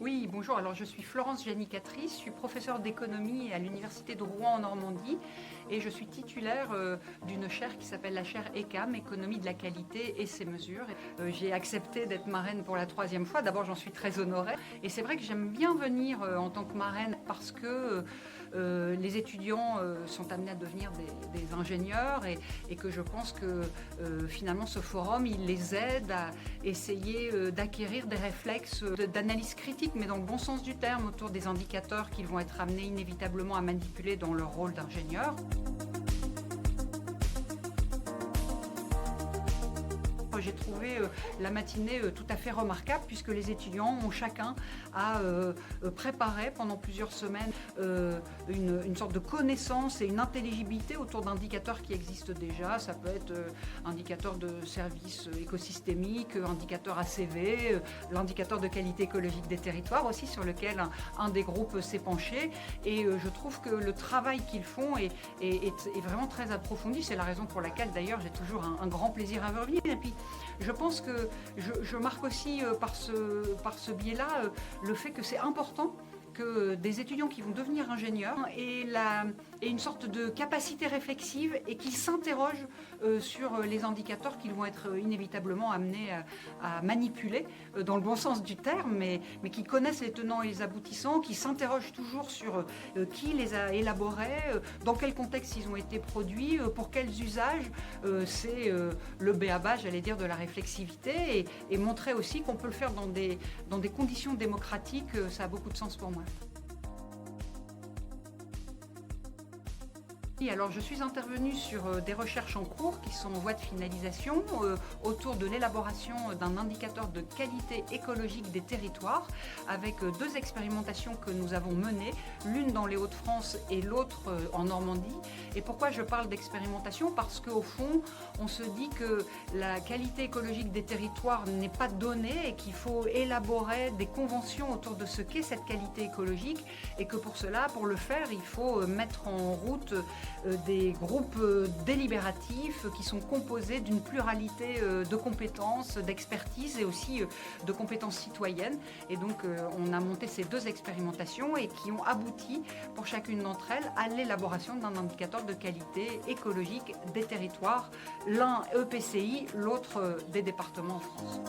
Oui, bonjour. Alors, je suis Florence Janicatrice, je suis professeure d'économie à l'Université de Rouen en Normandie et je suis titulaire d'une chaire qui s'appelle la chaire ECAM, Économie de la qualité et ses mesures. J'ai accepté d'être marraine pour la 3e fois. D'abord, j'en suis très honorée et c'est vrai que j'aime bien venir en tant que marraine parce que les étudiants sont amenés à devenir des ingénieurs et que je pense que finalement ce forum, il les aide à essayer d'acquérir des réflexes d'analyse critique, mais dans le bon sens du terme, autour des indicateurs qu'ils vont être amenés inévitablement à manipuler dans leur rôle d'ingénieur. J'ai trouvé la matinée tout à fait remarquable puisque les étudiants ont chacun à préparer pendant plusieurs semaines une sorte de connaissance et une intelligibilité autour d'indicateurs qui existent déjà. Ça peut être indicateur de services écosystémiques, indicateur ACV, l'indicateur de qualité écologique des territoires aussi sur lequel un des groupes s'est penché. Et je trouve que le travail qu'ils font est vraiment très approfondi. C'est la raison pour laquelle d'ailleurs j'ai toujours un grand plaisir à revenir. Et puis je pense que je marque aussi par ce biais-là le fait que c'est important que des étudiants qui vont devenir ingénieurs aient une sorte de capacité réflexive et qu'ils s'interrogent sur les indicateurs qu'ils vont être inévitablement amenés à manipuler dans le bon sens du terme, mais qui connaissent les tenants et les aboutissants, qui s'interrogent toujours sur qui les a élaborés, dans quel contexte ils ont été produits, pour quels usages. C'est le b.a.-ba, j'allais dire, de la réflexivité et montrer aussi qu'on peut le faire dans des conditions démocratiques, ça a beaucoup de sens pour moi. Alors je suis intervenue sur des recherches en cours qui sont en voie de finalisation autour de l'élaboration d'un indicateur de qualité écologique des territoires avec 2 expérimentations que nous avons menées, l'une dans les Hauts-de-France et l'autre en Normandie. Et pourquoi je parle d'expérimentation? Parce qu'au fond, on se dit que la qualité écologique des territoires n'est pas donnée et qu'il faut élaborer des conventions autour de ce qu'est cette qualité écologique et que pour cela, pour le faire, il faut mettre en route des groupes délibératifs qui sont composés d'une pluralité de compétences, d'expertise et aussi de compétences citoyennes. Et donc on a monté ces 2 expérimentations et qui ont abouti pour chacune d'entre elles à l'élaboration d'un indicateur de qualité écologique des territoires, l'un EPCI, l'autre des départements en France.